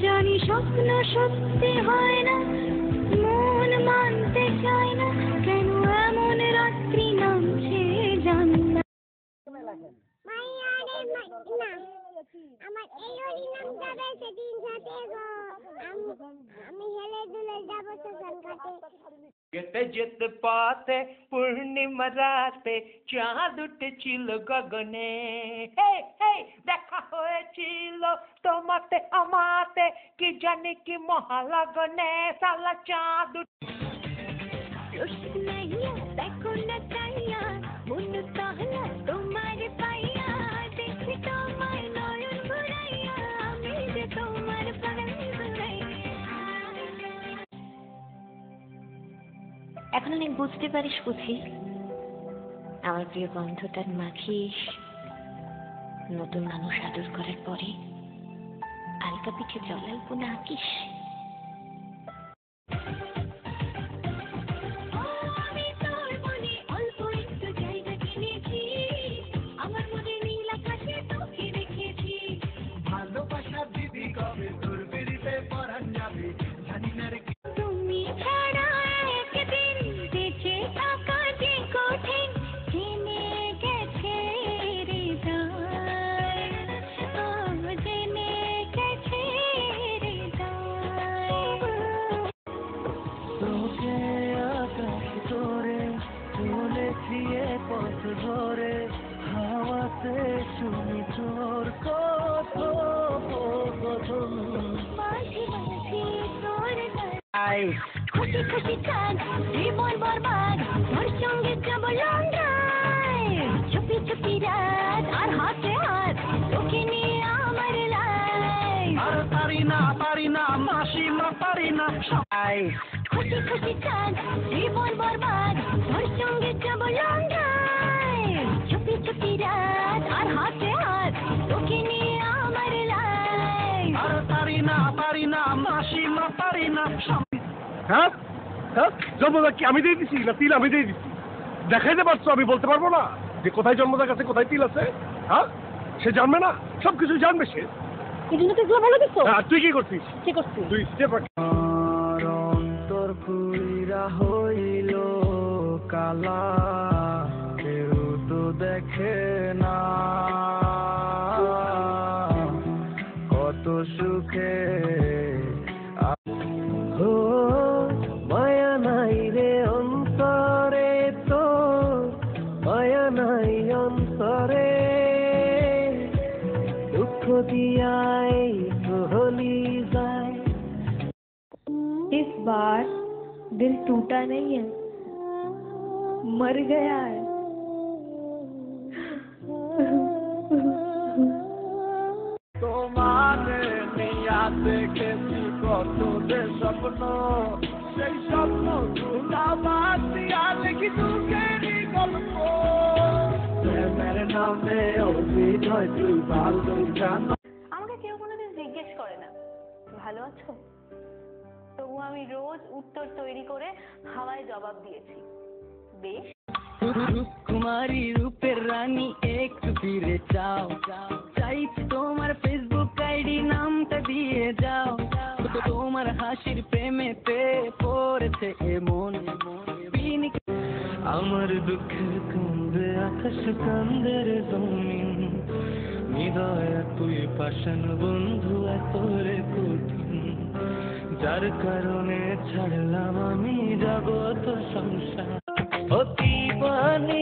জানি স্বপ্ন সত্যি হয় না, মন মানতে চায় না, কেন এমন রাত্রি নামছে জানলা। আমার এই হরিনাম যাবে সেদিন সাথে গো, আমি হেলে দুলে যাবো শ্মশান ঘাটে। যেতে যেতে পথে পূর্ণিমা রাতে চাঁদ উঠেছিল গগনে, হে হে দেখা হয়েছিল তোমাতে আমাতে, কি জানি কি মহালগনে সালা চাঁদ। দেখো না চাইয়া মন তাহলা তোমার পাইয়া, দেখি তোমার নয়ন ভরাইয়া, আমি যে তোমার প্রাণ ভরাইয়া। এখন অনেক বুঝতে পারিস বুঝি, আমার প্রিয় গন্ধটার মাখিস নতুন মানুষ আদর করার পরে আলকা পিঠে জলাইব না আঁকিস। তুমি ছাড়া একদিন বেঁচে থাকা যে কঠিন, জেনে গেছে হৃদয়, জেনে গেছে হৃদয়। তোকে আকাশ ধরে চলেছি পথ ধরে, হাওয়াতে শুনি তোর কথোপকথন। মাঝে মাঝে তোর খুশি খুশি চাঁদ জীবন বরবাদ, তোর সঙ্গে যাব লন্ডায়, চুপি চুপি রাত আর হাতে হাত তোকে নিয়ে আমার লাই। আর পারি না মাসিমা পারি না সবাই। খুশি খুশি চাঁদ জীবন বরবাদ, তোর সঙ্গে যাব লন্ডায়, চুপি চুপি রাত আর হাতে হাত তোকে নিয়ে আমার লাই। আর পারি না মাসিমা পারি না। হ্যাঁ হ্যাঁ, জন্মদা কি আমি দিয়ে দিছি না তিল আমি দিয়ে দিছি? দেখাইতে পারছো আমি বলতে পারবো না যে কোথায় জন্মদার কাছে কোথায় তিল আছে? হ্যাঁ, সে জানবে না, সবকিছু জানবে সে। এই জন্য তো এগুলো বলে দিচ্ছ। তুই কি করছিস? কি করছিস? তুই স্টেপ অন্তর পুরা হইল কালা, কেউ তো দেখে না কত সুখে। ও মায়া নাই রে অন্তরে, তো মায়া নাই অন্তরে, দুঃখ দিয়াই হলি যায়। इस बार दिल टूटा नहीं है, मर गया है। তোমারে নিয়া দেখেছি কত যে স্বপ্ন, সেই স্বপ্ন গুলা বাদ দিয়া লিখি দুঃখেরই গল্প। প্রেমের নামে অভিনয় তুই ভালো জানো। আমাকে কেউ কোনোদিন জিজ্ঞেস করে না ভালো আছো, তবু আমি রোজ উত্তর তৈরি করে হাওয়ায় জবাব দিয়েছি বেশ। কুমারী রূপের রানী একটু ফিরে চাও, চাইছি তোমার ফেসবুক আইডি নামটা দিয়ে যাও, তোমার হাসির প্রেমেতে পড়েছে এমন। আমার দুঃখের কান্দে আকাশ কান্দে রে জমিন, হৃদয় তুই পাশান বন্ধু এত রে কঠিন, যার কারণে ছাড়লাম আমি জগৎ সংসার। অতি পানি